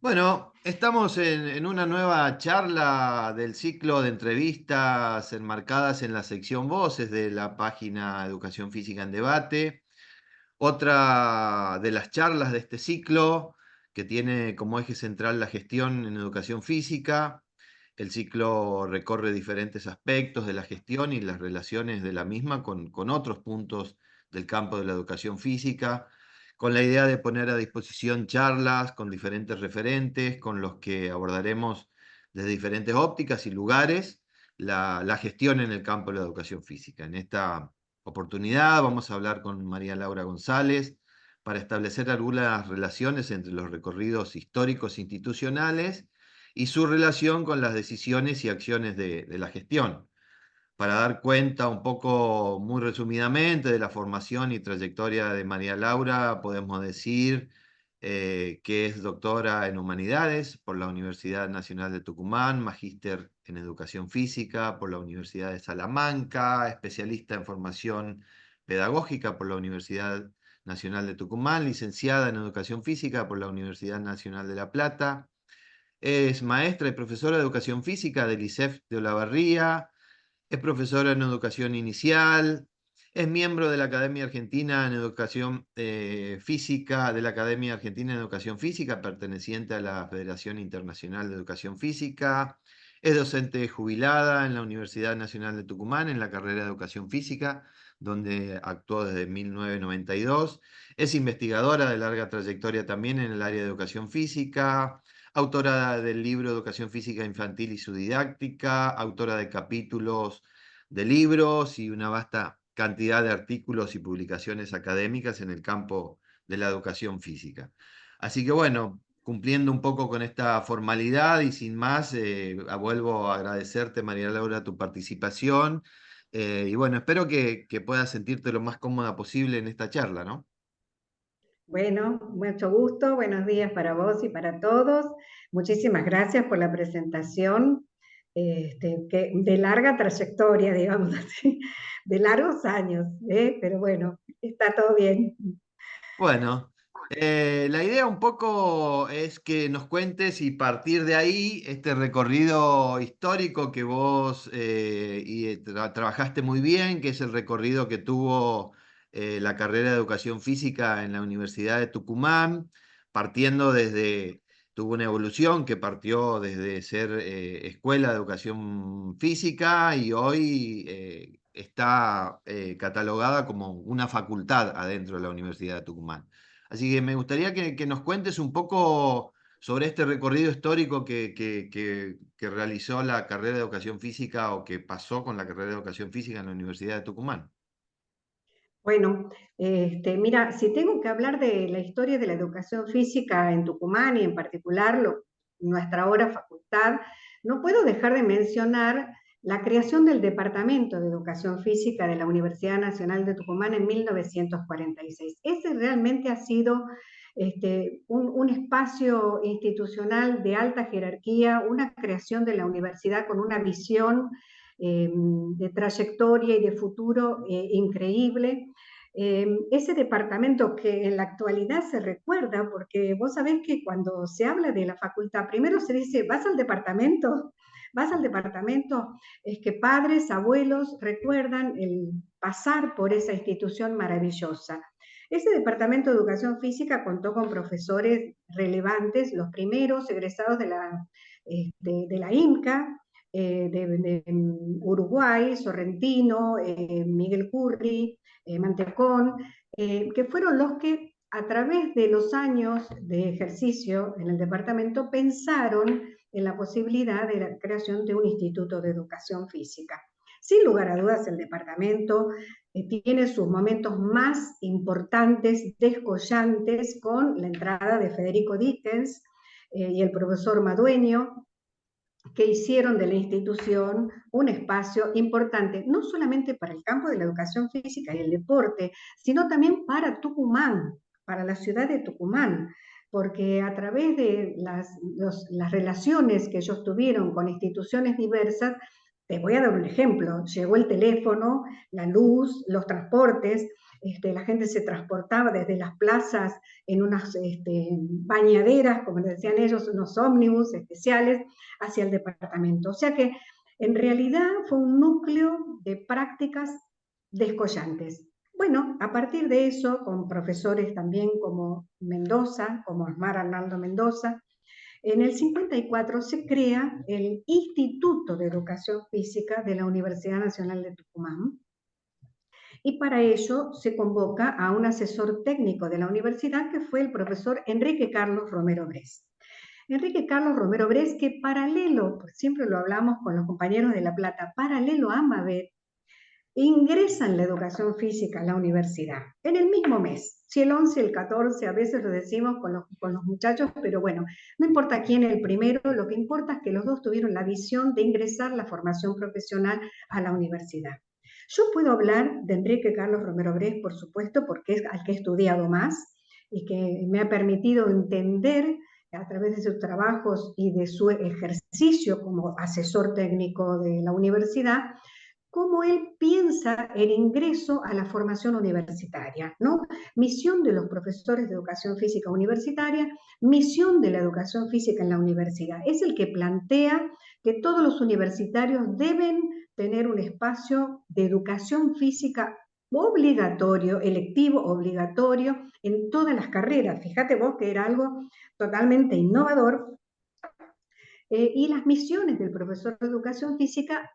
Bueno, estamos en una nueva charla del ciclo de entrevistas enmarcadas en la sección Voces de la página Educación Física en Debate. Otra de las charlas de este ciclo, que tiene como eje central la gestión en educación física. El ciclo recorre diferentes aspectos de la gestión y las relaciones de la misma con otros puntos del campo de la educación física, con la idea de poner a disposición charlas con diferentes referentes, con los que abordaremos desde diferentes ópticas y lugares la gestión en el campo de la educación física. En esta oportunidad vamos a hablar con María Laura González para establecer algunas relaciones entre los recorridos históricos institucionales y su relación con las decisiones y acciones de la gestión, para dar cuenta un poco, muy resumidamente, de la formación y trayectoria de María Laura. Podemos decir que es doctora en Humanidades por la Universidad Nacional de Tucumán, magíster en Educación Física por la Universidad de Salamanca, especialista en formación pedagógica por la Universidad Nacional de Tucumán, licenciada en Educación Física por la Universidad Nacional de La Plata. Es maestra y profesora de Educación Física del ISEF de Olavarría. Es profesora en educación inicial, es miembro de la Academia Argentina en Educación Física, de la Academia Argentina en Educación Física, perteneciente a la Federación Internacional de Educación Física. Es docente jubilada en la Universidad Nacional de Tucumán en la carrera de Educación Física, donde actuó desde 1992. Es investigadora de larga trayectoria también en el área de educación física, autora del libro Educación Física Infantil y su didáctica, autora de capítulos de libros y una vasta cantidad de artículos y publicaciones académicas en el campo de la educación física. Así que bueno, cumpliendo un poco con esta formalidad y sin más, vuelvo a agradecerte, María Laura, tu participación. Y bueno, espero que puedas sentirte lo más cómoda posible en esta charla, ¿no? Bueno, mucho gusto, buenos días para vos y para todos. Muchísimas gracias por la presentación, de larga trayectoria, digamos así, de largos años, pero bueno, está todo bien. Bueno, la idea un poco es que nos cuentes y partir de ahí este recorrido histórico que vos trabajaste muy bien, que es el recorrido que tuvo la carrera de educación física en la Universidad de Tucumán, partiendo desde, tuvo una evolución que partió desde ser escuela de educación física y hoy está catalogada como una facultad adentro de la Universidad de Tucumán. Así que me gustaría que nos cuentes un poco sobre este recorrido histórico que realizó la carrera de educación física o que pasó con la carrera de educación física en la Universidad de Tucumán. Bueno, mira, si tengo que hablar de la historia de la educación física en Tucumán y en particular nuestra ahora facultad, no puedo dejar de mencionar la creación del Departamento de Educación Física de la Universidad Nacional de Tucumán en 1946. Ese realmente ha sido un espacio institucional de alta jerarquía, una creación de la universidad con una visión de trayectoria y de futuro increíble. Ese departamento que en la actualidad se recuerda, porque vos sabés que cuando se habla de la facultad, primero se dice, vas al departamento, es que padres, abuelos recuerdan el pasar por esa institución maravillosa. Ese departamento de educación física contó con profesores relevantes, los primeros egresados de la IMCA, de Uruguay, Sorrentino, Miguel Curri, Mantecón, que fueron los que a través de los años de ejercicio en el departamento pensaron en la posibilidad de la creación de un instituto de educación física. Sin lugar a dudas, el departamento tiene sus momentos más importantes, descollantes, con la entrada de Federico Dickens y el profesor Madueño, que hicieron de la institución un espacio importante, no solamente para el campo de la educación física y el deporte, sino también para Tucumán, para la ciudad de Tucumán, porque a través de las relaciones que ellos tuvieron con instituciones diversas, Te voy a dar un ejemplo. Llegó el teléfono, la luz, los transportes. La gente se transportaba desde las plazas en unas bañaderas, como decían ellos, unos ómnibus especiales, hacia el departamento. O sea que en realidad fue un núcleo de prácticas descollantes. Bueno, a partir de eso, con profesores también como Mendoza, como Osmar Arnaldo Mendoza, en el 54 se crea el Instituto de Educación Física de la Universidad Nacional de Tucumán, y para ello se convoca a un asesor técnico de la universidad, que fue el profesor Enrique Carlos Romero Bres. Enrique Carlos Romero Bres, que paralelo, pues siempre lo hablamos con los compañeros de La Plata, paralelo a Mabet, ingresa en la educación física a la universidad, en el mismo mes, si el 11, el 14, a veces lo decimos con los muchachos, pero bueno, no importa quién es el primero, lo que importa es que los dos tuvieron la visión de ingresar la formación profesional a la universidad. Yo puedo hablar de Enrique Carlos Romero Bres, por supuesto, porque es al que he estudiado más y que me ha permitido entender a través de sus trabajos y de su ejercicio como asesor técnico de la universidad, cómo él piensa el ingreso a la formación universitaria, ¿no? Misión de los profesores de educación física universitaria, misión de la educación física en la universidad. Es el que plantea que todos los universitarios deben tener un espacio de educación física obligatorio, electivo, obligatorio, en todas las carreras. Fíjate vos que era algo totalmente innovador. Y las misiones del profesor de educación física,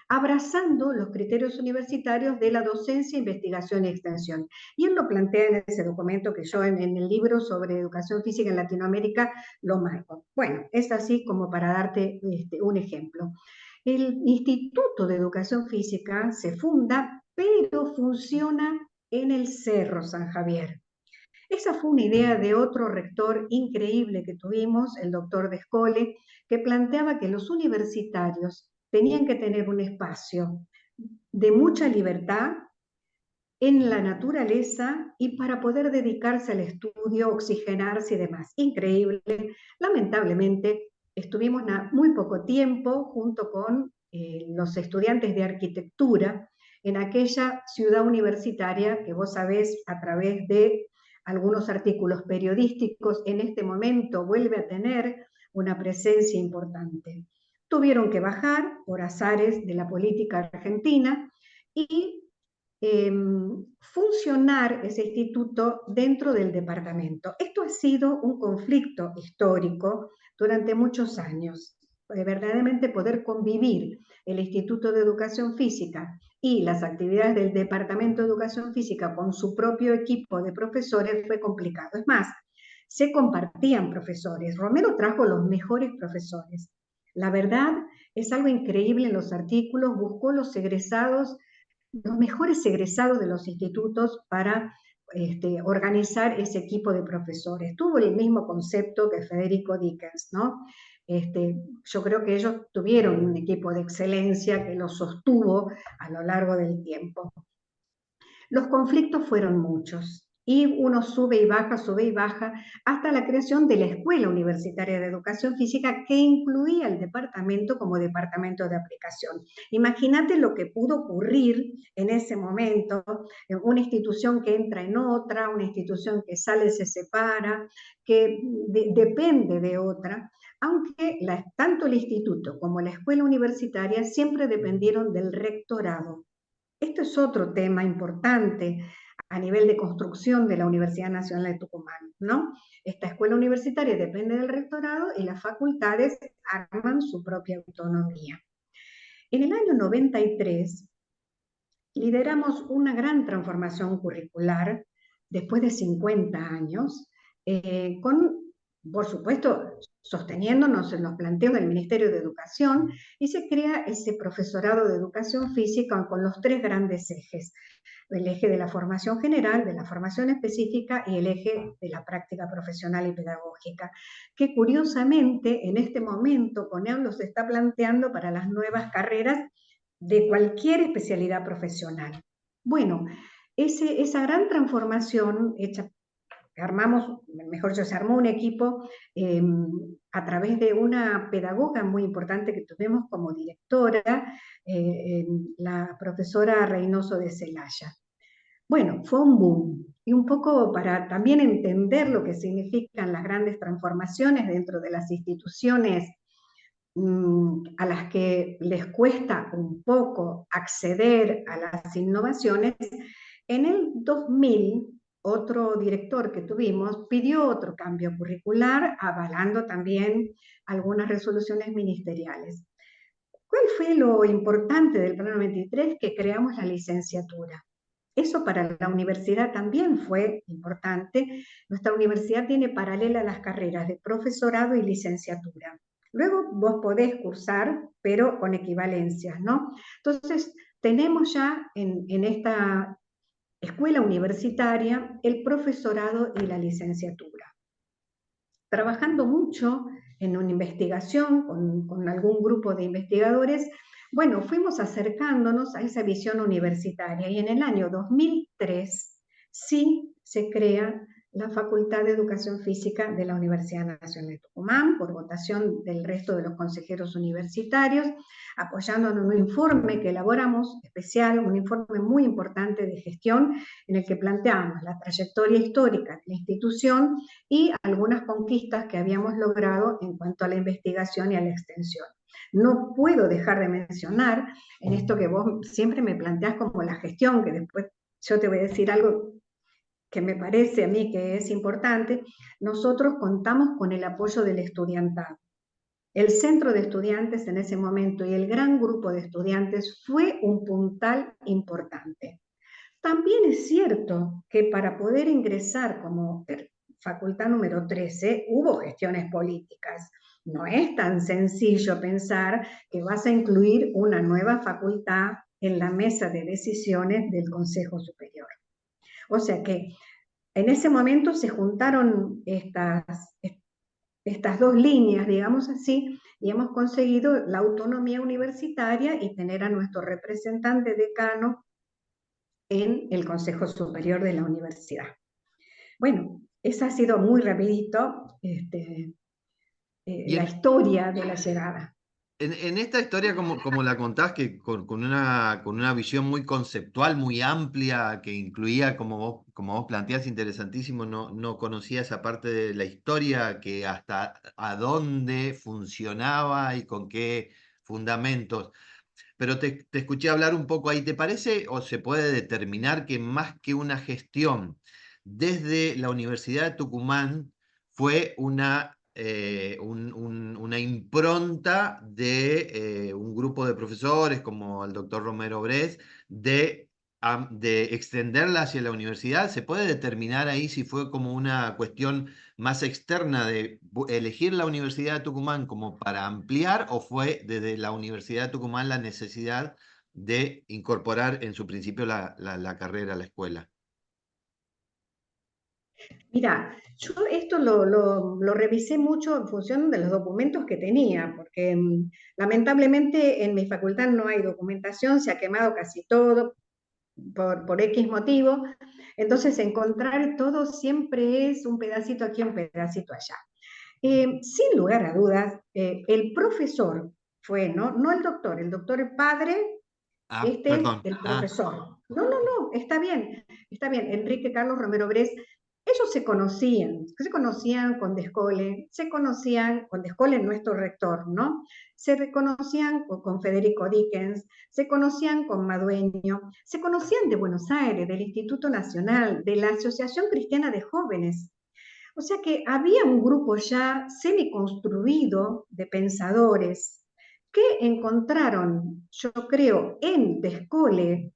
abrazando los criterios universitarios de la docencia, investigación y extensión. Y él lo plantea en ese documento que yo en el libro sobre educación física en Latinoamérica lo marco. Bueno, es así como para darte un ejemplo. El Instituto de Educación Física se funda, pero funciona en el Cerro San Javier. Esa fue una idea de otro rector increíble que tuvimos, el doctor Descole, que planteaba que los universitarios tenían que tener un espacio de mucha libertad en la naturaleza y para poder dedicarse al estudio, oxigenarse y demás. Increíble. Lamentablemente, estuvimos muy poco tiempo junto con los estudiantes de arquitectura en aquella ciudad universitaria que vos sabés a través de algunos artículos periodísticos, en este momento vuelve a tener una presencia importante. Tuvieron que bajar por azares de la política argentina y funcionar ese instituto dentro del departamento. Esto ha sido un conflicto histórico durante muchos años. Verdaderamente poder convivir el Instituto de Educación Física y las actividades del Departamento de Educación Física con su propio equipo de profesores fue complicado. Es más, se compartían profesores. Romero trajo los mejores profesores. La verdad es algo increíble en los artículos, buscó los mejores egresados de los institutos para organizar ese equipo de profesores. Tuvo el mismo concepto que Federico Dickens, ¿no? Yo creo que ellos tuvieron un equipo de excelencia que los sostuvo a lo largo del tiempo. Los conflictos fueron muchos y uno sube y baja, hasta la creación de la Escuela Universitaria de Educación Física, que incluía el departamento como departamento de aplicación. Imagínate lo que pudo ocurrir en ese momento, una institución que entra en otra, una institución que sale, se separa, que depende de otra, aunque tanto el instituto como la escuela universitaria siempre dependieron del rectorado. Esto es otro tema importante a nivel de construcción de la Universidad Nacional de Tucumán, ¿no? Esta escuela universitaria depende del rectorado y las facultades arman su propia autonomía. En el año 93 lideramos una gran transformación curricular después de 50 años, por supuesto, sosteniéndonos en los planteos del Ministerio de Educación, y se crea ese profesorado de educación física con los tres grandes ejes: el eje de la formación general, de la formación específica y el eje de la práctica profesional y pedagógica, que curiosamente en este momento CONEAU los está planteando para las nuevas carreras de cualquier especialidad profesional. Bueno, esa gran transformación hecha armamos, mejor dicho, se armó un equipo a través de una pedagoga muy importante que tuvimos como directora, la profesora Reynoso de Celaya. Bueno, fue un boom. Y un poco para también entender lo que significan las grandes transformaciones dentro de las instituciones a las que les cuesta un poco acceder a las innovaciones, en el 2000 otro director que tuvimos pidió otro cambio curricular, avalando también algunas resoluciones ministeriales. ¿Cuál fue lo importante del Plan 93? Que creamos la licenciatura. Eso para la universidad también fue importante. Nuestra universidad tiene paralela las carreras de profesorado y licenciatura. Luego vos podés cursar, pero con equivalencias, ¿no? Entonces, tenemos ya en esta escuela universitaria el profesorado y la licenciatura. Trabajando mucho en una investigación con algún grupo de investigadores, bueno, fuimos acercándonos a esa visión universitaria y en el año 2003 sí se crea la Facultad de Educación Física de la Universidad Nacional de Tucumán, por votación del resto de los consejeros universitarios, apoyándonos en un informe que elaboramos especial, un informe muy importante de gestión, en el que planteamos la trayectoria histórica de la institución y algunas conquistas que habíamos logrado en cuanto a la investigación y a la extensión. No puedo dejar de mencionar en esto que vos siempre me planteás como la gestión, que después yo te voy a decir algo que me parece a mí que es importante. Nosotros contamos con el apoyo del estudiantado. El centro de estudiantes en ese momento y el gran grupo de estudiantes fue un puntal importante. También es cierto que para poder ingresar como facultad número 13 hubo gestiones políticas. No es tan sencillo pensar que vas a incluir una nueva facultad en la mesa de decisiones del Consejo Superior. O sea que en ese momento se juntaron estas dos líneas, digamos así, y hemos conseguido la autonomía universitaria y tener a nuestro representante decano en el Consejo Superior de la Universidad. Bueno, esa ha sido muy rapidito Y la historia de la llegada. en esta historia, como la contás, que con una visión muy conceptual, muy amplia, que incluía, como vos planteás, interesantísimo, no conocía esa parte de la historia, que hasta a dónde funcionaba y con qué fundamentos. Pero te escuché hablar un poco ahí. ¿Te parece o se puede determinar que más que una gestión desde la Universidad de Tucumán fue una impronta de un grupo de profesores como el doctor Romero Bres de extenderla hacia la universidad? ¿Se puede determinar ahí si fue como una cuestión más externa de elegir la Universidad de Tucumán como para ampliar, o fue desde la Universidad de Tucumán la necesidad de incorporar en su principio la carrera, la escuela? Mira, yo esto lo revisé mucho en función de los documentos que tenía, porque lamentablemente en mi facultad no hay documentación, se ha quemado casi todo por X motivo, entonces encontrar todo siempre es un pedacito aquí, un pedacito allá. Sin lugar a dudas, el profesor fue, ¿no? No el doctor el padre, Ah, este es perdón. el Ah, profesor. No, está bien. Enrique Carlos Romero Bres, ellos se conocían con Descole, se conocían con Descole, nuestro rector, ¿no? Se reconocían con Federico Dickens, se conocían con Madueño, se conocían de Buenos Aires, del Instituto Nacional, de la Asociación Cristiana de Jóvenes. O sea que había un grupo ya semi-construido de pensadores que encontraron, yo creo, en Descole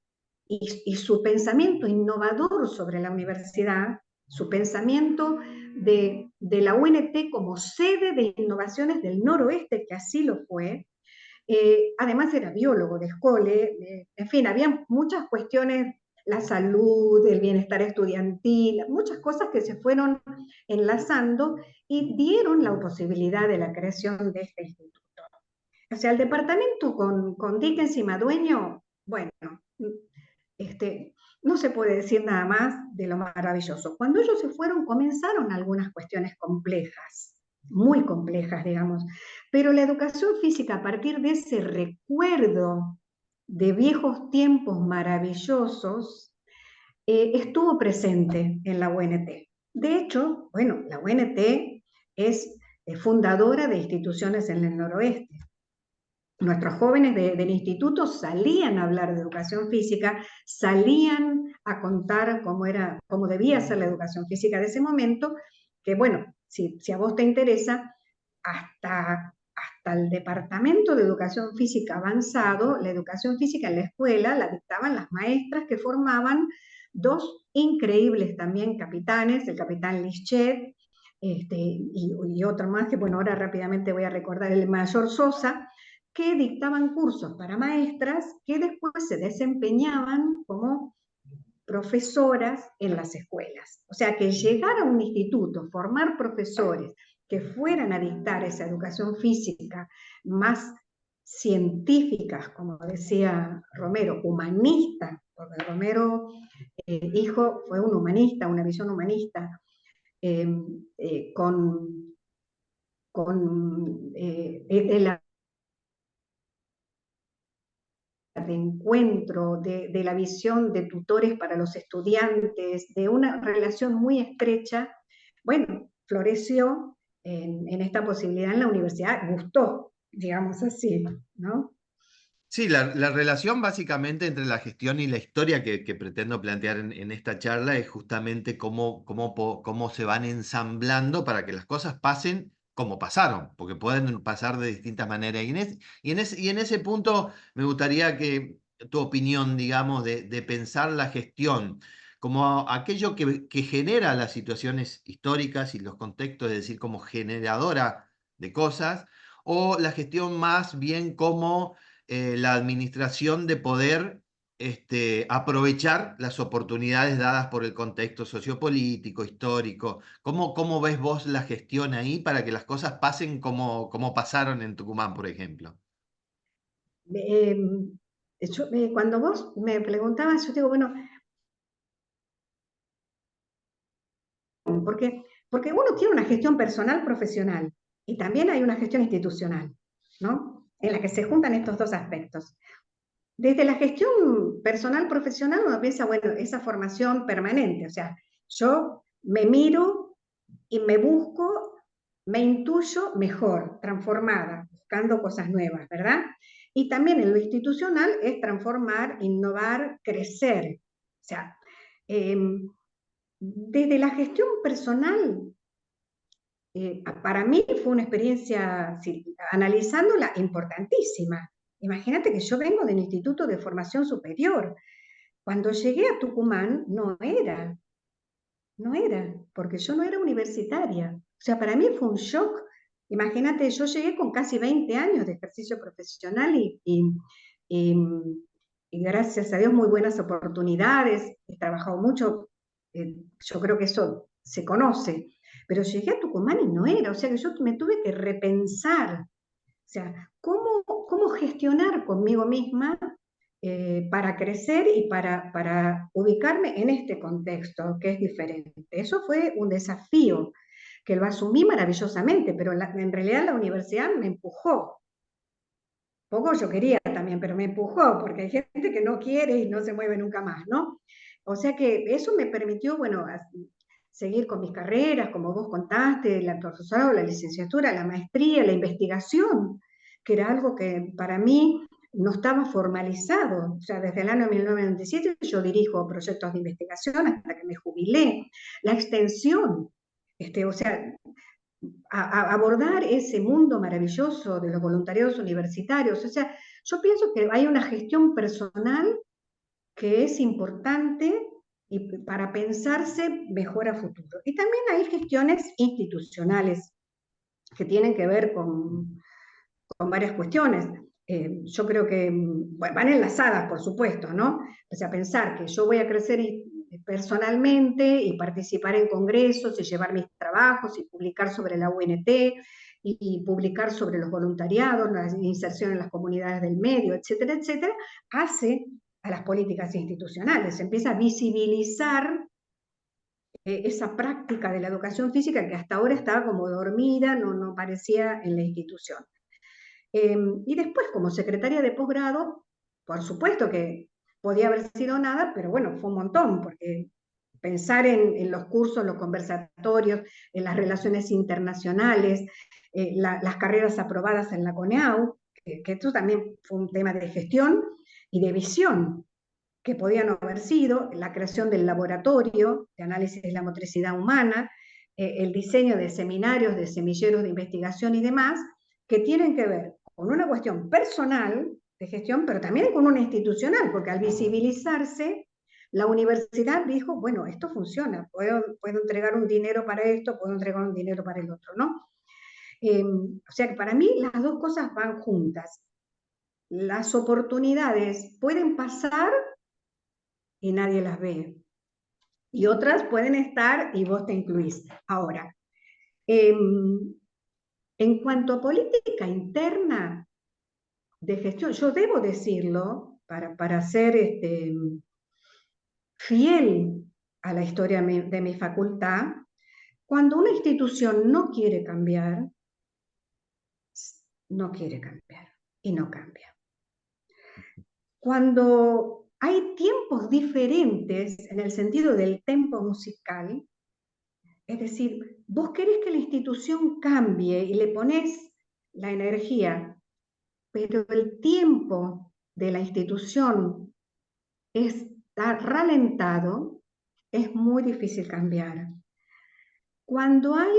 y su pensamiento innovador sobre la universidad, su pensamiento de la UNT como sede de innovaciones del noroeste, que así lo fue. Además era biólogo de Escole, en fin, había muchas cuestiones, la salud, el bienestar estudiantil, muchas cosas que se fueron enlazando y dieron la posibilidad de la creación de este instituto. O sea, el departamento con Dickens y Madueño, bueno, este, no se puede decir nada más de lo maravilloso. Cuando ellos se fueron, comenzaron algunas cuestiones complejas, muy complejas, digamos, pero la educación física, a partir de ese recuerdo de viejos tiempos maravillosos, estuvo presente en la UNT. De hecho, bueno, la UNT es fundadora de instituciones en el noroeste. Nuestros jóvenes del instituto salían a hablar de educación física, salían a contar cómo debía ser la educación física de ese momento, que bueno, si a vos te interesa, hasta el departamento de educación física avanzado, la educación física en la escuela la dictaban las maestras que formaban dos increíbles también capitanes, el capitán Lischet, y otro más que, bueno, ahora rápidamente voy a recordar, el mayor Sosa, que dictaban cursos para maestras que después se desempeñaban como profesoras en las escuelas. O sea, que llegar a un instituto, formar profesores que fueran a dictar esa educación física más científicas, como decía Romero, humanista, porque Romero, hijo, fue un humanista, una visión humanista, eh, con el de encuentro, de la visión de tutores para los estudiantes, de una relación muy estrecha, bueno, floreció en esta posibilidad en la universidad, gustó, digamos así, ¿no? Sí, la relación básicamente entre la gestión y la historia que pretendo plantear en esta charla es justamente cómo se van ensamblando para que las cosas pasen como pasaron, porque pueden pasar de distintas maneras. Y en ese punto me gustaría que tu opinión, digamos, de pensar la gestión como aquello que genera las situaciones históricas y los contextos, es decir, como generadora de cosas, o la gestión más bien como la administración de poder aprovechar las oportunidades dadas por el contexto sociopolítico, histórico. ¿Cómo ves vos la gestión ahí para que las cosas pasen como pasaron en Tucumán, por ejemplo? Eh, cuando vos me preguntabas, yo digo, bueno, porque, porque uno tiene una gestión personal profesional y también hay una gestión institucional, ¿no? En la que se juntan estos dos aspectos. Desde la gestión personal profesional uno piensa, bueno, esa formación permanente, o sea, yo me miro y me busco, me intuyo mejor, transformada, buscando cosas nuevas, ¿verdad? Y también en lo institucional es transformar, innovar, crecer. O sea, eh, desde la gestión personal, para mí fue una experiencia, analizándola, importantísima. Imagínate que yo vengo del Instituto de Formación Superior. Cuando llegué a Tucumán no era, porque yo no era universitaria. O sea, para mí fue un shock. Imagínate, yo llegué con casi 20 años de ejercicio profesional y, y gracias a Dios muy buenas oportunidades. He trabajado mucho, yo creo que eso se conoce. Pero llegué a Tucumán y no era, o sea que yo me tuve que repensar, o sea, cómo gestionar conmigo misma para crecer y para ubicarme en este contexto que es diferente. Eso fue un desafío que lo asumí maravillosamente, pero en realidad la universidad me empujó. Poco yo quería también, pero me empujó, porque hay gente que no quiere y no se mueve nunca más, ¿no? O sea que eso me permitió, bueno, seguir con mis carreras, como vos contaste, la profesorado, la licenciatura, la maestría, la investigación, que era algo que para mí no estaba formalizado. O sea, desde el año 1997 yo dirijo proyectos de investigación hasta que me jubilé. La extensión, o sea, abordar ese mundo maravilloso de los voluntariados universitarios. O sea, yo pienso que hay una gestión personal que es importante y para pensarse mejor a futuro. Y también hay gestiones institucionales que tienen que ver con varias cuestiones. Yo creo que bueno, van enlazadas, por supuesto, ¿no? O sea, pensar que yo voy a crecer personalmente y participar en congresos y llevar mis trabajos y publicar sobre la UNT y publicar sobre los voluntariados, la inserción en las comunidades del medio, etcétera, etcétera, hace a las políticas institucionales, se empieza a visibilizar esa práctica de la educación física que hasta ahora estaba como dormida, no parecía en la institución. Y después, como secretaria de posgrado, por supuesto que podía haber sido nada, pero bueno, fue un montón, porque pensar en los cursos, los conversatorios, en las relaciones internacionales, las carreras aprobadas en la CONEAU, que esto también fue un tema de gestión y de visión, que podían haber sido la creación del laboratorio de análisis de la motricidad humana, el diseño de seminarios, de semilleros de investigación y demás, que tienen que ver con una cuestión personal de gestión, pero también con una institucional, porque al visibilizarse, la universidad dijo, bueno, esto funciona, puedo entregar un dinero para esto, puedo entregar un dinero para el otro, ¿no? O sea que para mí las dos cosas van juntas. Las oportunidades pueden pasar y nadie las ve. Y otras pueden estar y vos te incluís. Ahora, en cuanto a política interna de gestión, yo debo decirlo, para ser fiel a la historia de mi facultad, cuando una institución no quiere cambiar y no cambia. Cuando hay tiempos diferentes en el sentido del tempo musical, es decir, vos querés que la institución cambie y le pones la energía, pero el tiempo de la institución está ralentado, es muy difícil cambiar. Cuando hay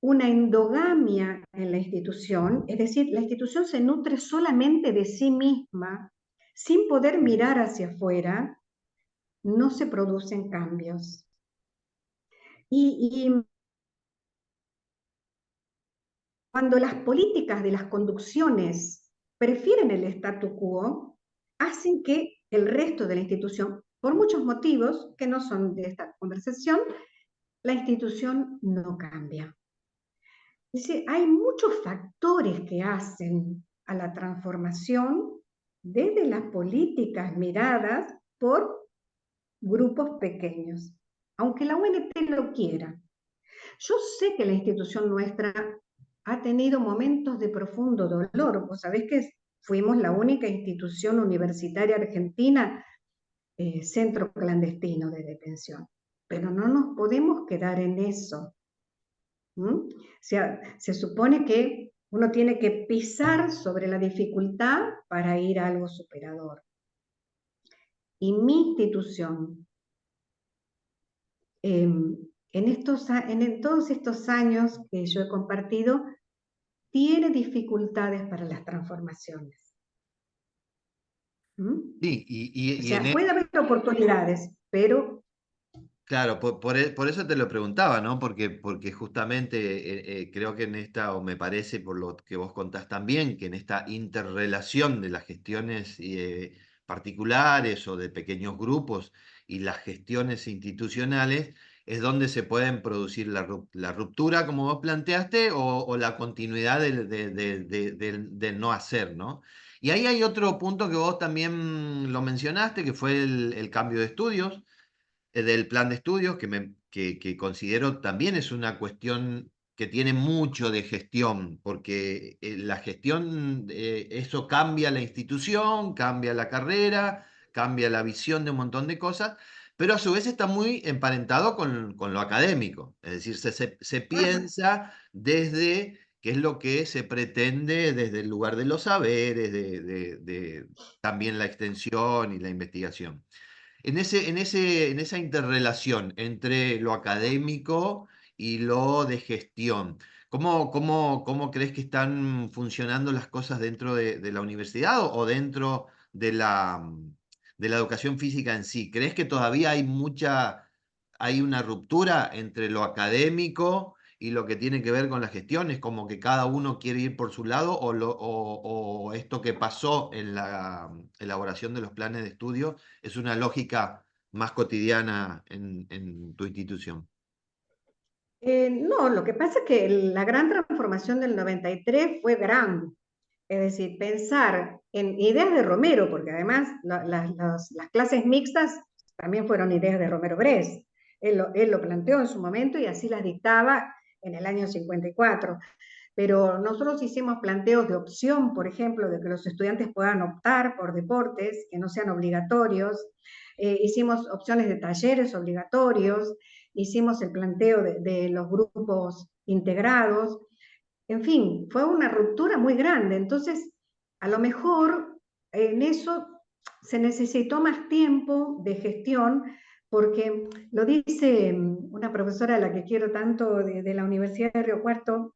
una endogamia en la institución, es decir, la institución se nutre solamente de sí misma, sin poder mirar hacia afuera, no se producen cambios. Y cuando las políticas de las conducciones prefieren el statu quo, hacen que el resto de la institución, por muchos motivos que no son de esta conversación, la institución no cambia. Es decir, hay muchos factores que hacen a la transformación desde las políticas miradas por grupos pequeños, aunque la UNT lo quiera. Yo sé que la institución nuestra ha tenido momentos de profundo dolor. Vos sabés que fuimos la única institución universitaria argentina, centro clandestino de detención. Pero no nos podemos quedar en eso. O sea, se supone que uno tiene que pisar sobre la dificultad para ir a algo superador. Y mi institución, en todos estos años que yo he compartido, tiene dificultades para las transformaciones. Sí, O y en sea, puede haber oportunidades, pero... claro, por eso te lo preguntaba, ¿no? Porque justamente creo que en esta, o me parece por lo que vos contás también, que en esta interrelación de las gestiones particulares o de pequeños grupos y las gestiones institucionales es donde se pueden producir la ruptura, como vos planteaste, o la continuidad del no hacer, ¿no? Y ahí hay otro punto que vos también lo mencionaste, que fue el cambio de estudios del plan de estudios, que considero también es una cuestión que tiene mucho de gestión, porque la gestión, eso cambia la institución, cambia la carrera, cambia la visión de un montón de cosas, pero a su vez está muy emparentado con lo académico, es decir, se piensa desde qué es lo que se pretende desde el lugar de los saberes, también la extensión y la investigación. En esa interrelación entre lo académico y lo de gestión, ¿cómo crees que están funcionando las cosas dentro de la universidad o dentro de la educación física en sí? ¿Crees que todavía hay una ruptura entre lo académico y lo que tiene que ver con la gestión? ¿Es como que cada uno quiere ir por su lado o esto que pasó en la elaboración de los planes de estudio es una lógica más cotidiana en tu institución? No, lo que pasa es que la gran transformación del 93 fue grande. Es decir, pensar en ideas de Romero, porque además las clases mixtas también fueron ideas de Romero Brest. Él lo planteó en su momento y así las dictaba en el año 54. Pero nosotros hicimos planteos de opción, por ejemplo, de que los estudiantes puedan optar por deportes que no sean obligatorios. Hicimos opciones de talleres obligatorios, hicimos el planteo de los grupos integrados. En fin, fue una ruptura muy grande. Entonces, a lo mejor en eso se necesitó más tiempo de gestión, porque lo dice una profesora a la que quiero tanto de la Universidad de Río Cuarto,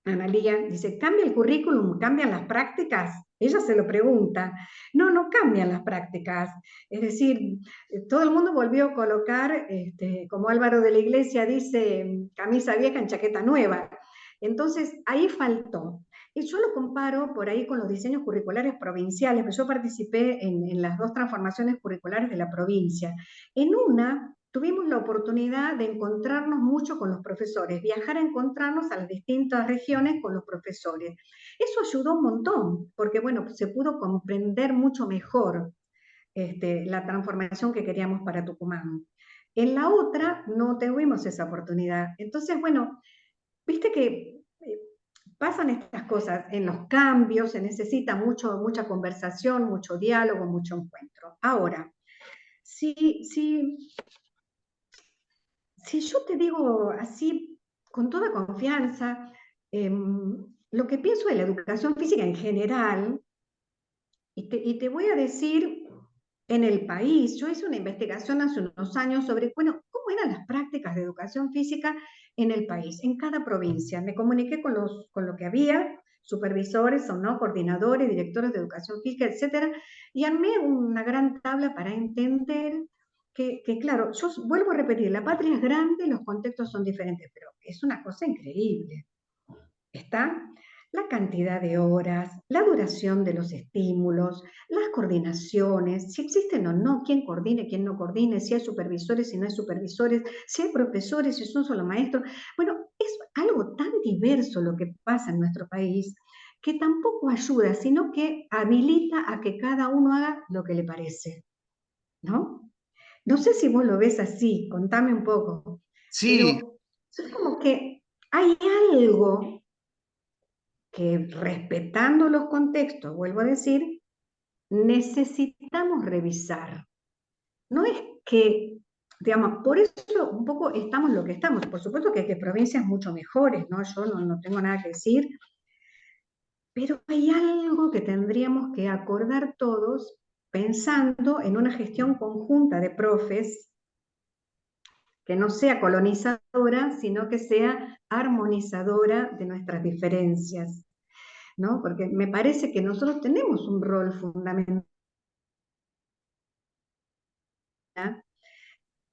Analía, dice, ¿cambia el currículum? ¿Cambian las prácticas? Ella se lo pregunta. No, no cambian las prácticas. Es decir, todo el mundo volvió a colocar, como Álvaro de la Iglesia dice, camisa vieja en chaqueta nueva. Entonces, ahí faltó. Y yo lo comparo por ahí con los diseños curriculares provinciales, porque yo participé en las dos transformaciones curriculares de la provincia. En una tuvimos la oportunidad de encontrarnos mucho con los profesores, viajar a encontrarnos a las distintas regiones con los profesores. Eso ayudó un montón, porque bueno, se pudo comprender mucho mejor la transformación que queríamos para Tucumán. En la otra no tuvimos esa oportunidad. Entonces, bueno, viste que pasan estas cosas en los cambios, se necesita mucha conversación, mucho diálogo, mucho encuentro. Ahora, si si yo te digo así, con toda confianza, lo que pienso de la educación física en general, y te voy a decir en el país, yo hice una investigación hace unos años sobre, bueno, cómo eran las prácticas de educación física en el país, en cada provincia. Me comuniqué con lo que había, supervisores o no, coordinadores, directores de educación física, etcétera, y armé una gran tabla para entender claro, yo vuelvo a repetir, la patria es grande, los contextos son diferentes, pero es una cosa increíble. Está la cantidad de horas, la duración de los estímulos, las coordinaciones, si existen o no, quién coordine, quién no coordine, si hay supervisores, si no hay supervisores, si hay profesores, si son solo maestros. Bueno, es algo tan diverso lo que pasa en nuestro país que tampoco ayuda, sino que habilita a que cada uno haga lo que le parece, ¿no? No sé si vos lo ves así, contame un poco, Sí, pero es como que hay algo que respetando los contextos, vuelvo a decir, necesitamos revisar. No es que, digamos, por eso un poco estamos lo que estamos. Por supuesto que hay provincias mucho mejores, ¿no? Yo no tengo nada que decir, pero hay algo que tendríamos que acordar todos pensando en una gestión conjunta de profes que no sea colonizadora, sino que sea armonizadora de nuestras diferencias, ¿no? Porque me parece que nosotros tenemos un rol fundamental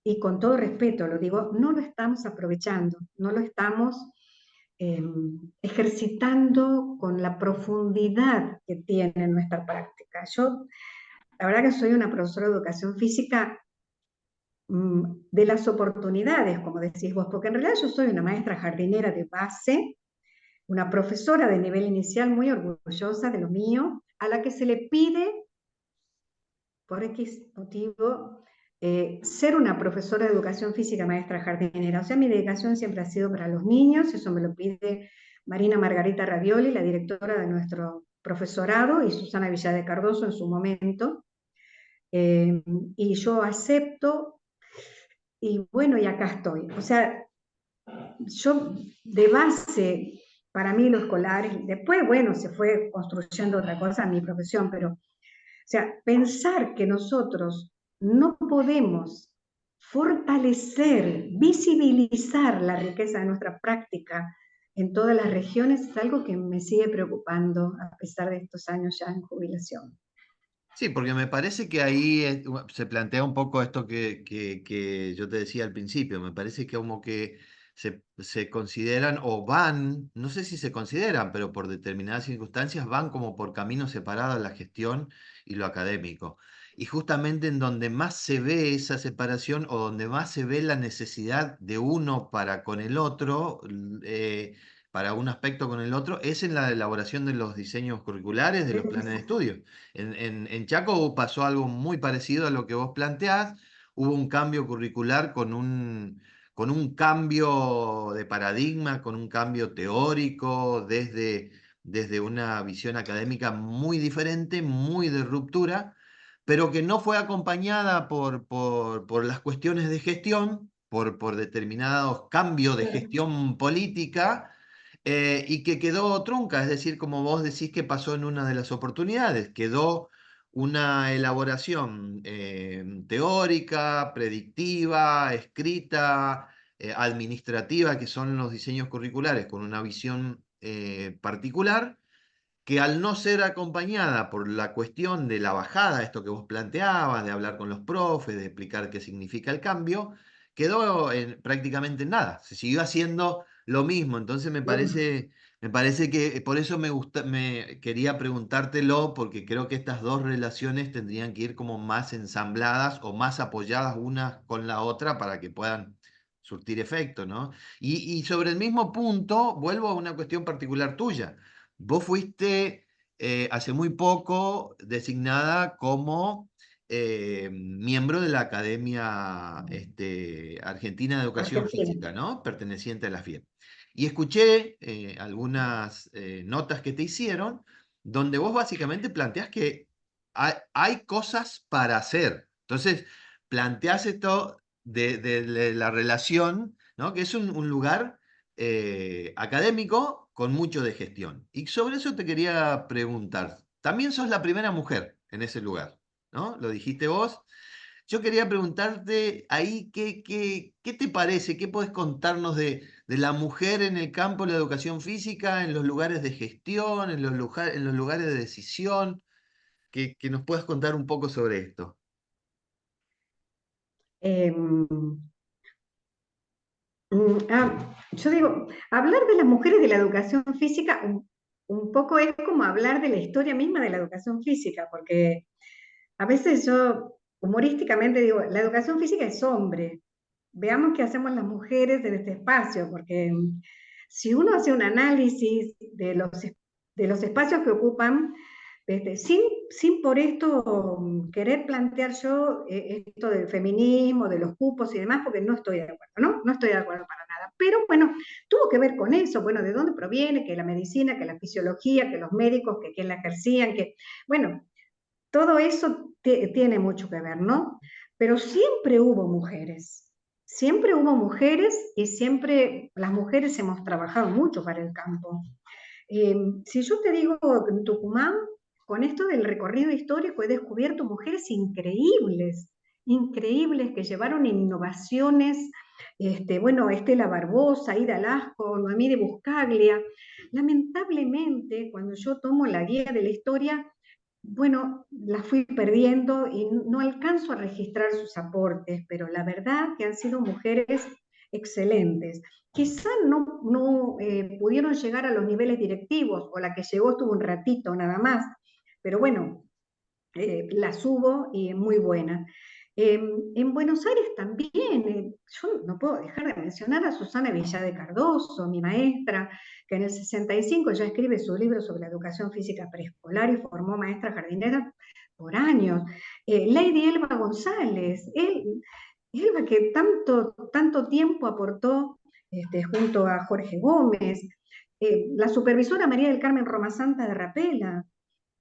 y con todo respeto lo digo, no lo estamos aprovechando, no lo estamos eh, ejercitando con la profundidad que tiene nuestra práctica. Yo, la verdad que soy una profesora de educación física de las oportunidades, como decís vos, porque en realidad yo soy una maestra jardinera de base, una profesora de nivel inicial muy orgullosa de lo mío, a la que se le pide, por X motivo, ser una profesora de educación física maestra jardinera. O sea, mi dedicación siempre ha sido para los niños, eso me lo pide Marina Margarita Ravioli, la directora de nuestro profesorado, y Susana Villa de Cardoso en su momento. Eh, y yo acepto, y bueno, y acá estoy. O sea, yo de base, para mí lo escolar, después, bueno, se fue construyendo otra cosa en mi profesión, pero, o sea, pensar que nosotros no podemos fortalecer, visibilizar la riqueza de nuestra práctica en todas las regiones es algo que me sigue preocupando a pesar de estos años ya en jubilación. sí, porque me parece que ahí se plantea un poco esto que yo te decía al principio. Me parece que como que se consideran o van, no sé si se consideran, pero por determinadas circunstancias van como por caminos separados la gestión y lo académico. Y justamente en donde más se ve esa separación o donde más se ve la necesidad de uno para con el otro, para un aspecto con el otro, es en la elaboración de los diseños curriculares, de los planes de estudio. En Chaco pasó algo muy parecido a lo que vos planteás. Hubo un cambio curricular con un cambio de paradigma, con un cambio teórico, desde una visión académica muy diferente, muy de ruptura, pero que no fue acompañada por las cuestiones de gestión, por determinados cambios de Claro. gestión política, y que quedó trunca, es decir, como vos decís que pasó en una de las oportunidades, quedó una elaboración teórica, predictiva, escrita, administrativa, que son los diseños curriculares con una visión particular, que al no ser acompañada por la cuestión de la bajada, esto que vos planteabas, de hablar con los profes, de explicar qué significa el cambio, quedó prácticamente en nada. Se siguió haciendo lo mismo. Entonces me parece que por eso me quería preguntártelo, porque creo que estas dos relaciones tendrían que ir como más ensambladas o más apoyadas una con la otra para que puedan surtir efecto, ¿no? Y sobre el mismo punto, vuelvo a una cuestión particular tuya. Vos fuiste hace muy poco designada como miembro de la Academia Argentina de Educación Argentina. Física, ¿no? Perteneciente a la FIEP. Y escuché algunas notas que te hicieron, donde vos básicamente planteás que hay cosas para hacer. Entonces, planteás esto de la relación, ¿no? Que es un lugar académico con mucho de gestión. Y sobre eso te quería preguntar. También sos la primera mujer en ese lugar, ¿no? Lo dijiste vos. Yo quería preguntarte ahí qué te parece, qué podés contarnos de la mujer en el campo de la educación física, en los lugares de gestión, en los lugares de decisión, que nos puedas contar un poco sobre esto. Em, yo digo, hablar de las mujeres de la educación física un poco es como hablar de la historia misma de la educación física, porque a veces yo humorísticamente digo, la educación física es hombre. Veamos qué hacemos las mujeres en este espacio, porque si uno hace un análisis de los espacios que ocupan, sin por esto querer plantear yo esto del feminismo, de los cupos y demás, porque no estoy de acuerdo, ¿no? No estoy de acuerdo para nada. Pero bueno, tuvo que ver con eso, bueno, de dónde proviene, que la medicina, que la fisiología, que los médicos, que quién la ejercían, que, bueno, todo eso tiene mucho que ver, ¿no? Pero siempre hubo mujeres y siempre las mujeres hemos trabajado mucho para el campo. Si yo te digo, en Tucumán, con esto del recorrido histórico he descubierto mujeres increíbles, increíbles que llevaron innovaciones, bueno, Estela Barbosa, Ida Lasco, Noemí de Buscaglia. Lamentablemente, cuando yo tomo la guía de la historia, bueno, la fui perdiendo y no alcanzo a registrar sus aportes, pero la verdad que han sido mujeres excelentes. Quizá no pudieron llegar a los niveles directivos, o la que llegó estuvo un ratito nada más, pero bueno, las hubo y muy buenas. En Buenos Aires también, yo no puedo dejar de mencionar a Susana Villá de Cardoso, mi maestra, que en el 65 ya escribe su libro sobre la educación física preescolar y formó maestra jardinera por años. Lady Elba González, Elba que tanto tiempo aportó junto a Jorge Gómez, la supervisora María del Carmen Romasanta de Rapela,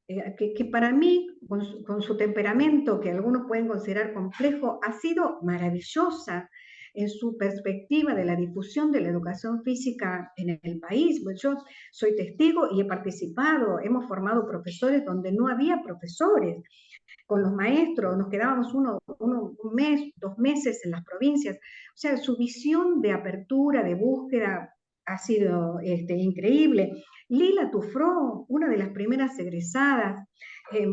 que para mí, con su temperamento, que algunos pueden considerar complejo, ha sido maravillosa en su perspectiva de la difusión de la educación física en el país. Pues yo soy testigo y he participado, hemos formado profesores donde no había profesores. Con los maestros nos quedábamos un mes, 2 meses en las provincias. O sea, su visión de apertura, de búsqueda, ha sido increíble. Lila Tufró, una de las primeras egresadas,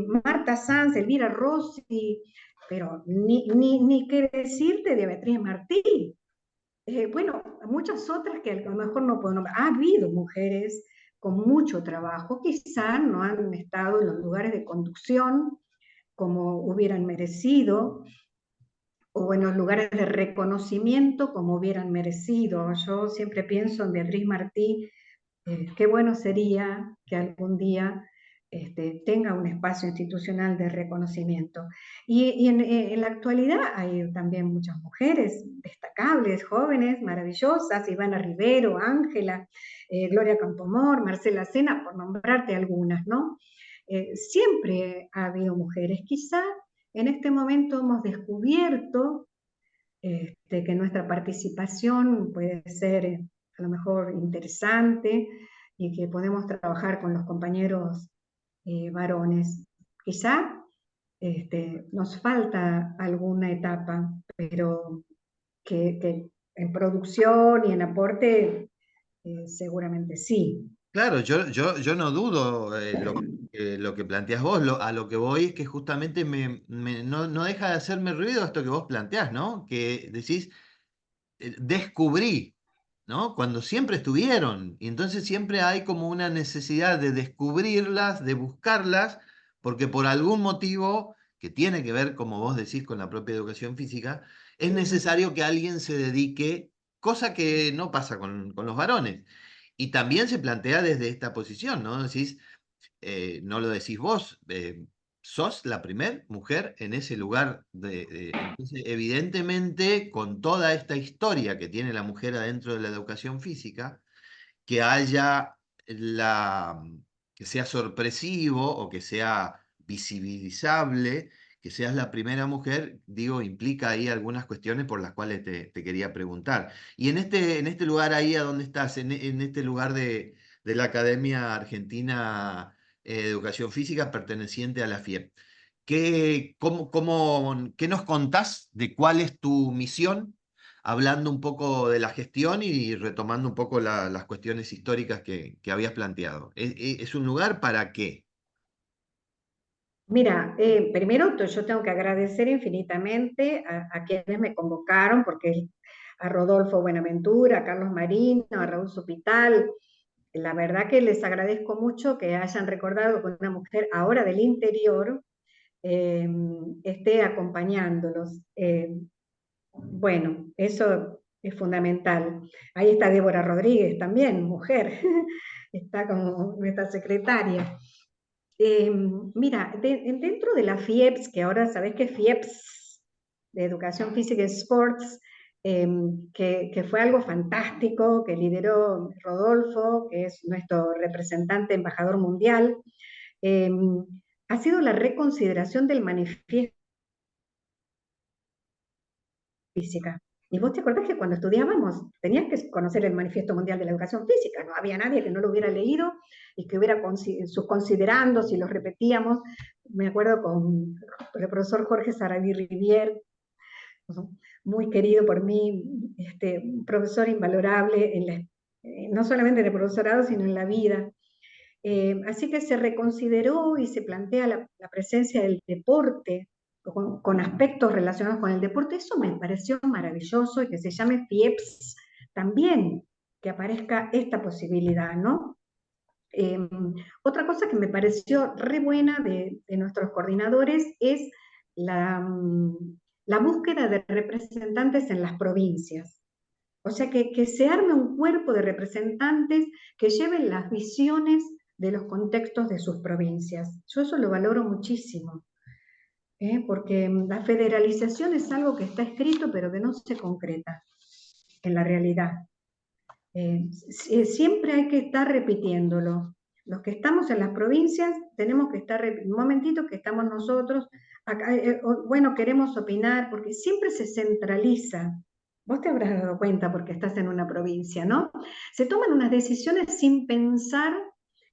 Marta Sanz, Elvira Rossi, pero ni qué decirte de Beatriz Martí. Bueno, muchas otras que a lo mejor no puedo nombrar. Ha habido mujeres con mucho trabajo, quizá no han estado en los lugares de conducción como hubieran merecido, o en los lugares de reconocimiento como hubieran merecido. Yo siempre pienso en Beatriz Martí, Qué bueno sería que algún día tenga un espacio institucional de reconocimiento. Y en la actualidad hay también muchas mujeres destacables, jóvenes, maravillosas, Ivana Rivero, Ángela, Gloria Campomor, Marcela Sena, por nombrarte algunas, ¿no? Siempre ha habido mujeres. Quizá en este momento hemos descubierto que nuestra participación puede ser a lo mejor interesante y que podemos trabajar con los compañeros varones. Quizá nos falta alguna etapa, pero que en producción y en aporte seguramente sí. Claro, yo no dudo lo que planteás vos, a lo que voy es que justamente no deja de hacerme ruido esto que vos planteás, ¿no? Que decís, descubrí, ¿no? Cuando siempre estuvieron, y entonces siempre hay como una necesidad de descubrirlas, de buscarlas, porque por algún motivo que tiene que ver, como vos decís, con la propia educación física, es necesario que alguien se dedique, cosa que no pasa con los varones. Y también se plantea desde esta posición, ¿no? Decís, no lo decís vos, sos la primer mujer en ese lugar. Entonces, evidentemente, con toda esta historia que tiene la mujer adentro de la educación física, que haya la, que sea sorpresivo o que sea visibilizable, que seas la primera mujer, digo, implica ahí algunas cuestiones por las cuales te quería preguntar. Y en este lugar ahí a donde estás, en este lugar de la Academia Argentina de Educación Física perteneciente a la FIEP, ¿qué nos contás de cuál es tu misión? Hablando un poco de la gestión y retomando un poco las cuestiones históricas que habías planteado. ¿Es un lugar para qué? Mira, primero yo tengo que agradecer infinitamente a quienes me convocaron, porque a Rodolfo Buenaventura, a Carlos Marino, a Raúl Supital, la verdad que les agradezco mucho que hayan recordado que una mujer ahora del interior eh, esté acompañándolos. Bueno, eso es fundamental. Ahí está Débora Rodríguez también, mujer, está como nuestra secretaria. Mira, dentro de la FIEPS, que ahora sabes que FIEPS, de Educación Física y Sports, que fue algo fantástico, que lideró Rodolfo, que es nuestro representante embajador mundial, eh, ha sido la reconsideración del manifiesto física. Y vos te acordás que cuando estudiábamos tenías que conocer el Manifiesto Mundial de la Educación Física, no había nadie que no lo hubiera leído y que hubiera sus considerandos y los repetíamos. Me acuerdo con el profesor Jorge Sarabí Rivier, muy querido por mí, un profesor invalorable, no solamente en el profesorado, sino en la vida. Así que se reconsideró y se plantea la presencia del deporte con aspectos relacionados con el deporte. Eso me pareció maravilloso y que se llame FIEPS también, que aparezca esta posibilidad, ¿no? Eh, Otra cosa que me pareció re buena de nuestros coordinadores es la búsqueda de representantes en las provincias. O sea, que se arme un cuerpo de representantes que lleven las visiones de los contextos de sus provincias. Yo eso lo valoro muchísimo, porque la federalización es algo que está escrito pero que no se concreta en la realidad. Siempre hay que estar repitiéndolo. Los que estamos en las provincias tenemos que estar, un momentito que estamos nosotros, acá, bueno, queremos opinar, porque siempre se centraliza. Vos te habrás dado cuenta porque estás en una provincia, ¿no? Se toman unas decisiones sin pensar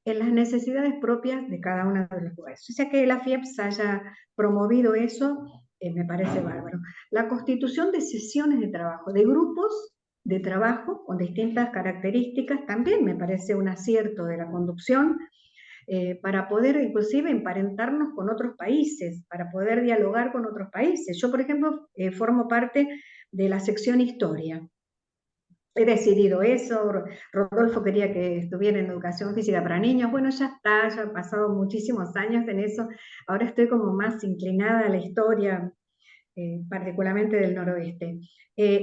en las necesidades propias de cada uno de los lugares. O sea que la FIEPS haya promovido eso, me parece bárbaro. La constitución de sesiones de trabajo, de grupos de trabajo con distintas características, también me parece un acierto de la conducción para poder inclusive emparentarnos con otros países, para poder dialogar con otros países. Yo, por ejemplo, formo parte de la sección Historia. He decidido eso, Rodolfo quería que estuviera en educación física para niños, bueno, ya está, ya han pasado muchísimos años en eso, ahora estoy como más inclinada a la historia, particularmente del noroeste.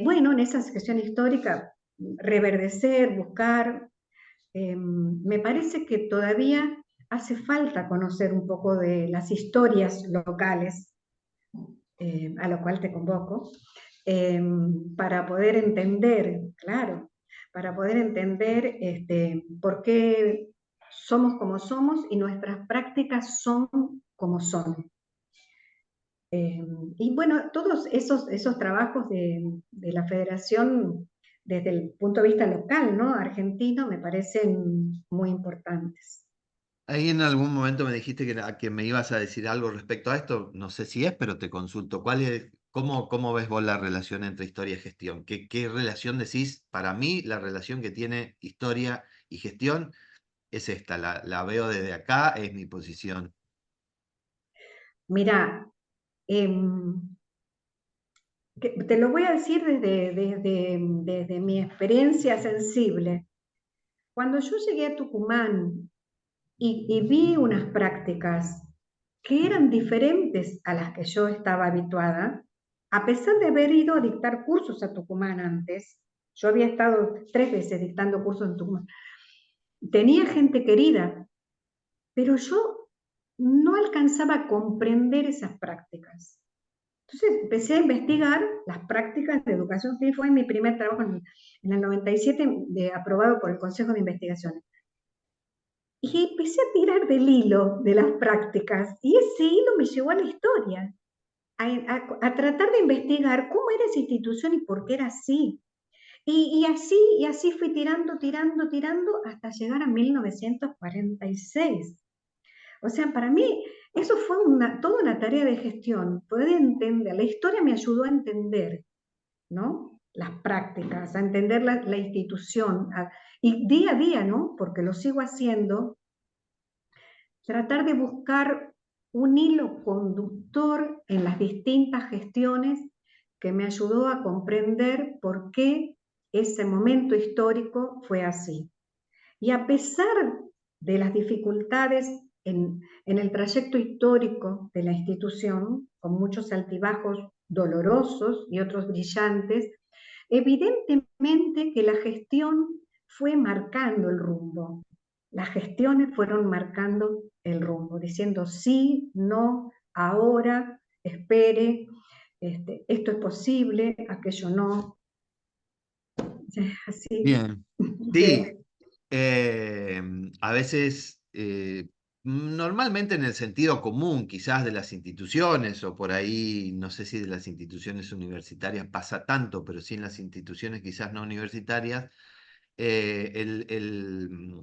Bueno, en esa sección histórica, reverdecer, buscar, me parece que todavía hace falta conocer un poco de las historias locales, a lo cual te convoco, eh, para poder entender, claro, para poder entender por qué somos como somos y nuestras prácticas son como son. Eh, y bueno, todos esos trabajos de la federación desde el punto de vista local, ¿no? Argentino, me parecen muy importantes. Ahí en algún momento me dijiste que me ibas a decir algo respecto a esto, no sé si es, pero te consulto. ¿Cómo ves vos la relación entre historia y gestión? ¿Qué relación decís? Para mí, la relación que tiene historia y gestión es esta, la veo desde acá, es mi posición. Mira, te lo voy a decir desde mi experiencia sensible. Cuando yo llegué a Tucumán y vi unas prácticas que eran diferentes a las que yo estaba habituada, a pesar de haber ido a dictar cursos a Tucumán antes, yo había estado 3 veces dictando cursos en Tucumán, tenía gente querida, pero yo no alcanzaba a comprender esas prácticas. Entonces empecé a investigar las prácticas de educación física, fue mi primer trabajo en el 97, aprobado por el Consejo de Investigaciones. Y empecé a tirar del hilo de las prácticas, y ese hilo me llevó a la historia, a tratar de investigar cómo era esa institución y por qué era así. Y así fui tirando, tirando, tirando, hasta llegar a 1946. O sea, para mí eso fue toda una tarea de gestión, poder entender, la historia me ayudó a entender, ¿no? Las prácticas, a entender la institución, y día a día, ¿no? Porque lo sigo haciendo, tratar de buscar un hilo conductor en las distintas gestiones que me ayudó a comprender por qué ese momento histórico fue así. Y a pesar de las dificultades en el trayecto histórico de la institución, con muchos altibajos dolorosos y otros brillantes, evidentemente que la gestión fue marcando el rumbo. Las gestiones fueron marcando el rumbo, diciendo sí, no, ahora, espere, esto es posible, aquello no. Así Bien. Sí, que eh, a veces, normalmente en el sentido común, quizás de las instituciones, o por ahí, no sé si de las instituciones universitarias pasa tanto, pero sí en las instituciones quizás no universitarias, eh, el, el,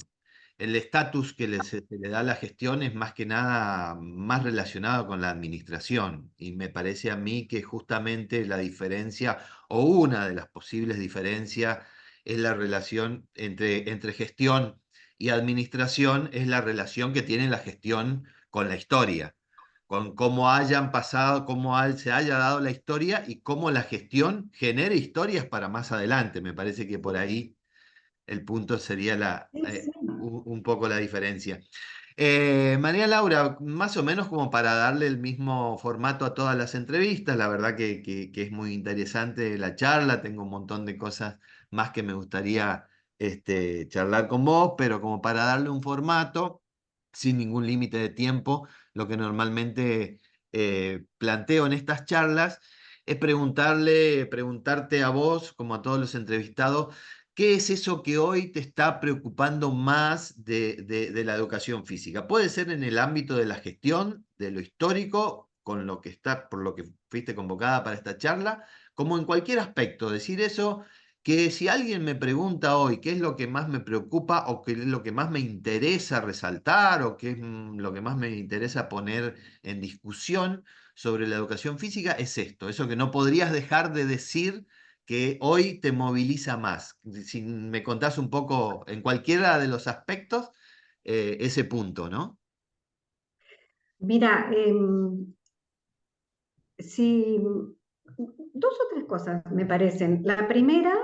el estatus que se le da a la gestión es más que nada más relacionado con la administración. Y me parece a mí que justamente la diferencia, o una de las posibles diferencias, es la relación entre gestión y administración, es la relación que tiene la gestión con la historia, con cómo hayan pasado, se haya dado la historia y cómo la gestión genere historias para más adelante. Me parece que por ahí el punto sería sí, sí. un poco la diferencia. María Laura, más o menos como para darle el mismo formato a todas las entrevistas, la verdad que es muy interesante la charla, tengo un montón de cosas más que me gustaría charlar con vos, pero como para darle un formato, sin ningún límite de tiempo, lo que normalmente planteo en estas charlas es preguntarte a vos, como a todos los entrevistados, ¿qué es eso que hoy te está preocupando más de la educación física? Puede ser en el ámbito de la gestión, de lo histórico, con lo que está, por lo que fuiste convocada para esta charla, como en cualquier aspecto. Decir eso, que si alguien me pregunta hoy qué es lo que más me preocupa o qué es lo que más me interesa resaltar o qué es lo que más me interesa poner en discusión sobre la educación física, es esto, eso que no podrías dejar de decir que hoy te moviliza más. Si me contás un poco en cualquiera de los aspectos, ese punto, ¿no? Mira, si, dos o tres cosas me parecen. La primera,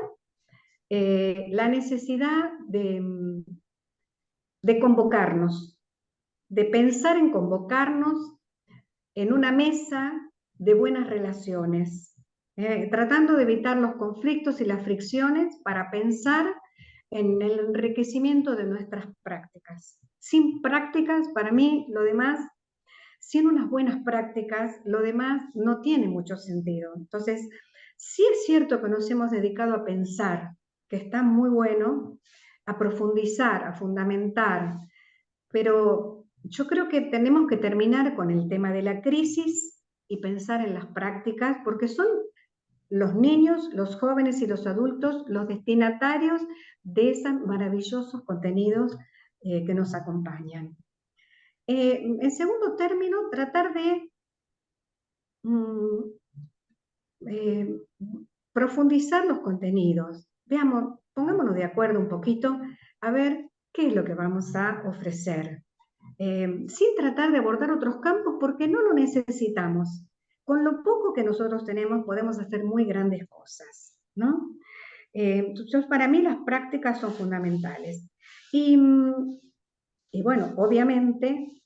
la necesidad de convocarnos, de pensar en convocarnos en una mesa de buenas relaciones, tratando de evitar los conflictos y las fricciones para pensar en el enriquecimiento de nuestras prácticas. Sin prácticas, para mí, lo demás, sin unas buenas prácticas, lo demás no tiene mucho sentido. Entonces, sí es cierto que nos hemos dedicado a pensar, que está muy bueno, a profundizar, a fundamentar, pero yo creo que tenemos que terminar con el tema de la crisis y pensar en las prácticas, porque son los niños, los jóvenes y los adultos los destinatarios de esos maravillosos contenidos que nos acompañan. En segundo término, tratar de mm, eh, profundizar los contenidos. Veamos, pongámonos de acuerdo un poquito a ver qué es lo que vamos a ofrecer. Sin tratar de abordar otros campos porque no lo necesitamos. Con lo poco que nosotros tenemos podemos hacer muy grandes cosas, ¿no? Entonces, para mí las prácticas son fundamentales. Y, y bueno, obviamente,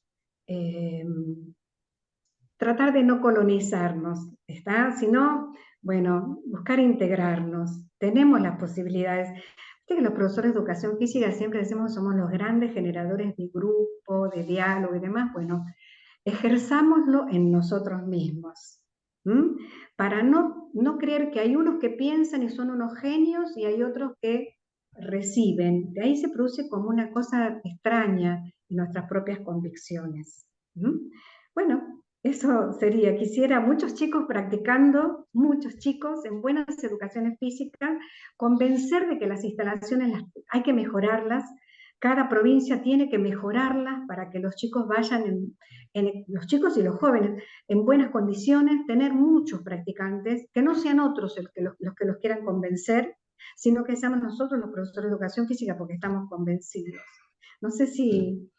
eh, tratar de no colonizarnos, ¿está? Sino, bueno, buscar integrarnos. Tenemos las posibilidades. Viste que los profesores de educación física siempre decimos somos los grandes generadores de grupo, de diálogo y demás. Bueno, ejerzámoslo en nosotros mismos. ¿M? Para no creer que hay unos que piensan y son unos genios y hay otros que reciben. De ahí se produce como una cosa extraña en nuestras propias convicciones. ¿M? Bueno, eso sería. Quisiera muchos chicos practicando, muchos chicos en buenas educaciones físicas, convencer de que las instalaciones hay que mejorarlas. Cada provincia tiene que mejorarlas para que los chicos vayan los chicos y los jóvenes en buenas condiciones, tener muchos practicantes, que no sean otros los que los quieran convencer, sino que seamos nosotros los profesores de educación física porque estamos convencidos. No sé si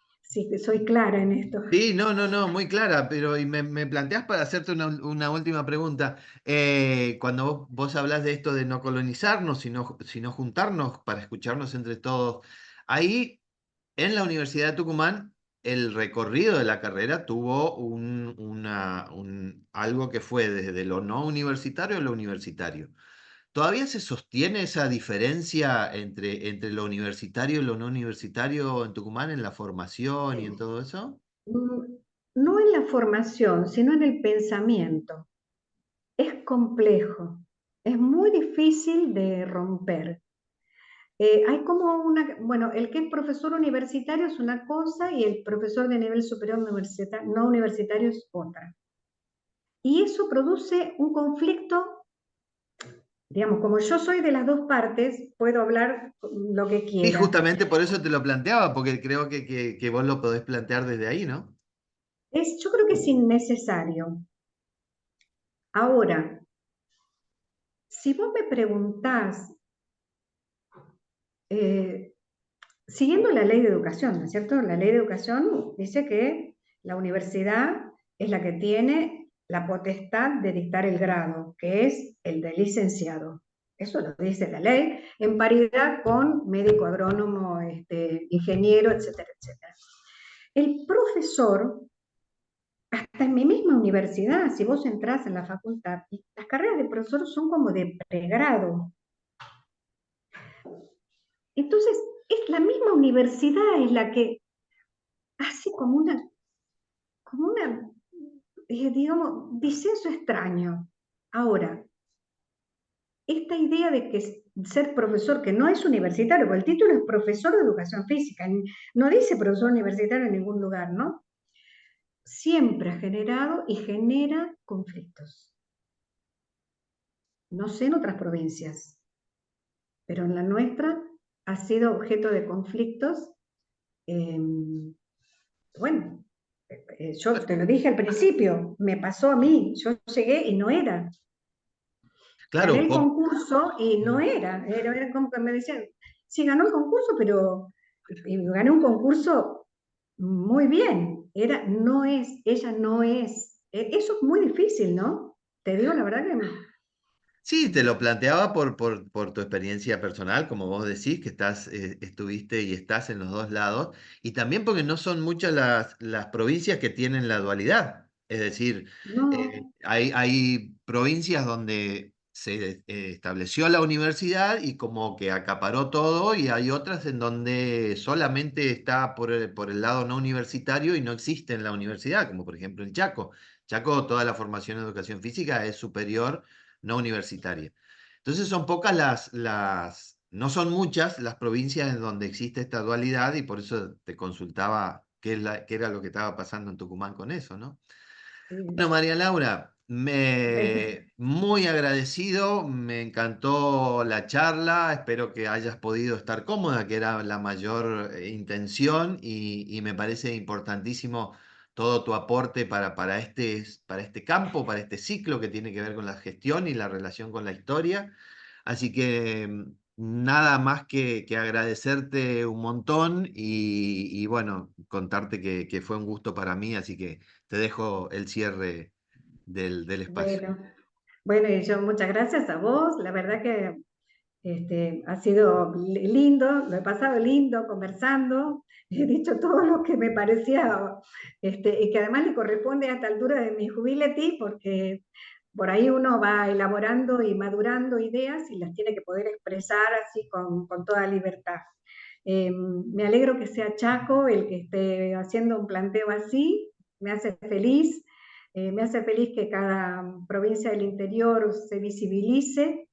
soy clara en esto. Sí, no, no, no, muy clara, pero y me planteás para hacerte una última pregunta. Cuando vos hablás de esto de no colonizarnos, sino juntarnos para escucharnos entre todos, ahí en la Universidad de Tucumán, el recorrido de la carrera tuvo algo que fue desde lo no universitario a lo universitario. ¿Todavía se sostiene esa diferencia entre lo universitario y lo no universitario en Tucumán, en la formación y en todo eso? No en la formación, sino en el pensamiento. Es complejo, es muy difícil de romper. Hay como bueno, el que es profesor universitario es una cosa y el profesor de nivel superior no universitario es otra. Y eso produce un conflicto, digamos, como yo soy de las dos partes, puedo hablar lo que Sí, quiera. justamente por eso te lo planteaba, porque creo que vos lo podés plantear desde ahí, ¿no? Yo creo que es innecesario. Ahora, si vos me preguntás, eh, siguiendo la ley de educación, ¿no es cierto? La ley de educación dice que la universidad es la que tiene la potestad de dictar el grado, que es el de licenciado. Eso lo dice la ley, en paridad con médico, agrónomo, ingeniero, etcétera, etcétera. El profesor, hasta en mi misma universidad, si vos entrás en la facultad, las carreras de profesor son como de pregrado. Entonces, es la misma universidad es la que hace como una digamos, disenso extraño. Ahora, esta idea de que ser profesor, que no es universitario, porque el título es profesor de educación física, no dice profesor universitario en ningún lugar, ¿no? Siempre ha generado y genera conflictos. No sé en otras provincias, pero en la nuestra ha sido objeto de conflictos. eh, bueno, yo te lo dije al principio, me pasó a mí, yo llegué y no era. Gané Claro, el vos, concurso y no era como que me decían, sí, ganó el concurso, pero y gané un concurso muy bien, ella no es. Eso es muy difícil, ¿no? Te digo la verdad que sí, te lo planteaba por tu experiencia personal, como vos decís, que estuviste y estás en los dos lados, y también porque no son muchas las provincias que tienen la dualidad. Es decir, no, hay provincias donde se estableció la universidad y como que acaparó todo, y hay otras en donde solamente está por el lado no universitario y no existe en la universidad, como por ejemplo el Chaco. Chaco, toda la formación en educación física es superior, no universitaria. Entonces son pocas no son muchas las provincias en donde existe esta dualidad, y por eso te consultaba qué era lo que estaba pasando en Tucumán con eso, ¿no? Bueno, Sí. María Laura, Bueno, muy agradecido, me encantó la charla, espero que hayas podido estar cómoda, que era la mayor intención, y me parece importantísimo todo tu aporte para este campo, para este ciclo que tiene que ver con la gestión y la relación con la historia. Así que nada más que agradecerte un montón, y bueno, contarte que fue un gusto para mí, así que te dejo el cierre del espacio. bueno, bueno, y yo muchas gracias a vos. La verdad que ha sido lindo, lo he pasado lindo conversando, he dicho todo lo que me parecía, y que además le corresponde a esta altura de mi jubileti, porque por ahí uno va elaborando y madurando ideas y las tiene que poder expresar así con toda libertad. Me alegro que sea Chaco el que esté haciendo un planteo así, me hace feliz, me hace feliz que cada provincia del interior se visibilice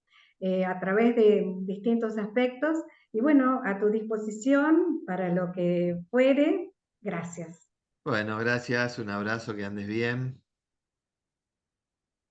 a través de distintos aspectos, y bueno, a tu disposición para lo que fuere. Gracias. Bueno, gracias, un abrazo, que andes bien.